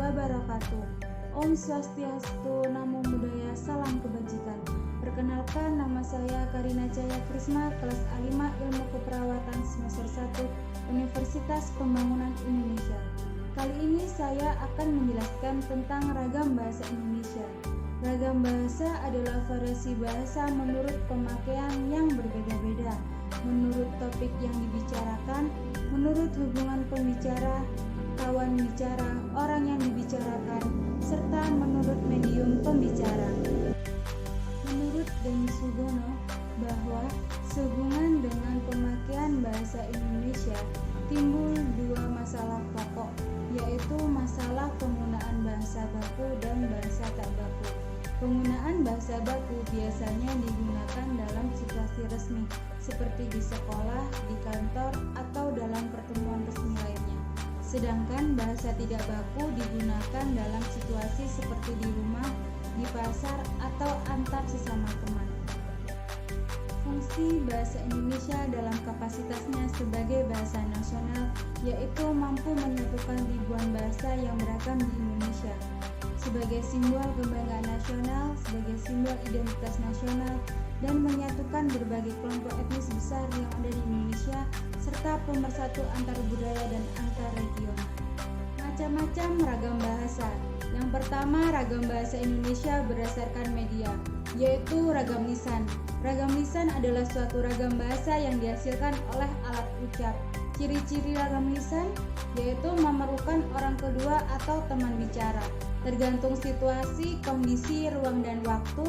wabarakatuh. Om Swastiastu, Namo Buddhaya, salam kebajikan. Perkenalkan, nama saya Karina Cahya Krisma, kelas A5 Ilmu Keperawatan semester 1 Universitas Pembangunan Indonesia. Kali ini saya akan menjelaskan tentang ragam bahasa Indonesia. Ragam bahasa adalah variasi bahasa menurut pemakaian yang berbeda-beda, menurut topik yang dibicarakan, menurut hubungan pembicara, kawan bicara, orang yang dibicarakan, serta menurut medium pembicara. Menurut Denny Sugono, bahwa sehubungan dengan pemakaian bahasa Indonesia timbul dua masalah pokok, yaitu masalah penggunaan bahasa baku dan bahasa tak baku. Penggunaan bahasa baku biasanya digunakan dalam situasi resmi, seperti di sekolah, di kantor, atau dalam pertemuan resmi lainnya. Sedangkan bahasa tidak baku digunakan dalam situasi seperti di rumah, di pasar, atau antar sesama teman. Fungsi bahasa Indonesia dalam kapasitasnya sebagai bahasa nasional yaitu mampu menyatukan ribuan bahasa yang beragam di Indonesia. Sebagai simbol kebanggaan nasional, sebagai simbol identitas nasional, dan menyatukan berbagai kelompok etnis besar yang ada di Indonesia, serta pemersatu antar budaya dan antar region. Macam-macam ragam bahasa. Yang pertama, ragam bahasa Indonesia berdasarkan media, yaitu ragam lisan. Ragam lisan adalah suatu ragam bahasa yang dihasilkan oleh alat ucap. Ciri-ciri ragam lisan yaitu memerlukan orang kedua atau teman bicara. Tergantung situasi, kondisi, ruang, dan waktu,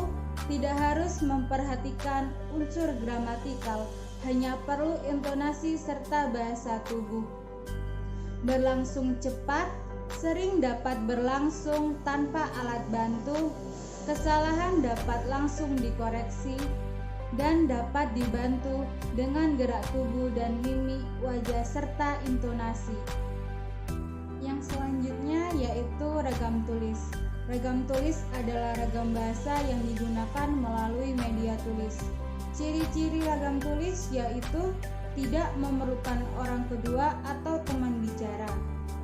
tidak harus memperhatikan unsur gramatikal, hanya perlu intonasi serta bahasa tubuh. Berlangsung cepat, sering dapat berlangsung tanpa alat bantu, kesalahan dapat langsung dikoreksi, dan dapat dibantu dengan gerak tubuh dan mimik wajah serta intonasi. Yang selanjutnya yaitu ragam tulis. Ragam tulis adalah ragam bahasa yang digunakan melalui media tulis. Ciri-ciri ragam tulis yaitu tidak memerlukan orang kedua atau teman bicara,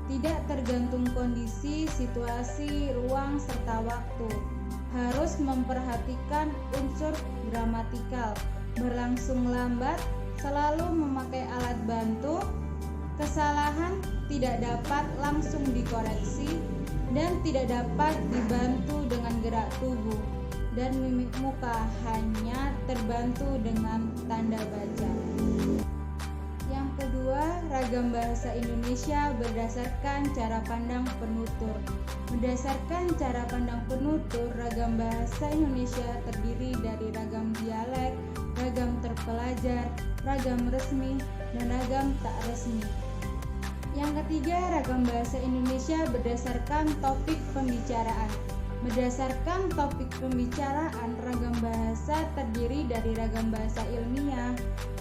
tidak tergantung kondisi, situasi, ruang, serta waktu, harus memperhatikan unsur gramatikal, berlangsung lambat, selalu memakai alat bantu, kesalahan tidak dapat langsung dikoreksi, dan tidak dapat dibantu dengan gerak tubuh, dan mimik muka hanya terbantu dengan tanda baca. Yang kedua, ragam bahasa Indonesia berdasarkan cara pandang penutur. Berdasarkan cara pandang penutur, ragam bahasa Indonesia terdiri dari ragam dialek, ragam terpelajar, ragam resmi, dan ragam tak resmi. Yang ketiga, ragam bahasa Indonesia berdasarkan topik pembicaraan. Berdasarkan topik pembicaraan, ragam bahasa terdiri dari ragam bahasa ilmiah,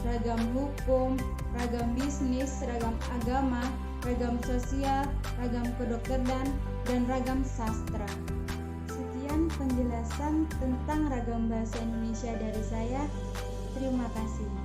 ragam hukum, ragam bisnis, ragam agama, ragam sosial, ragam kedokteran, dan ragam sastra. Sekian penjelasan tentang ragam bahasa Indonesia dari saya. Terima kasih.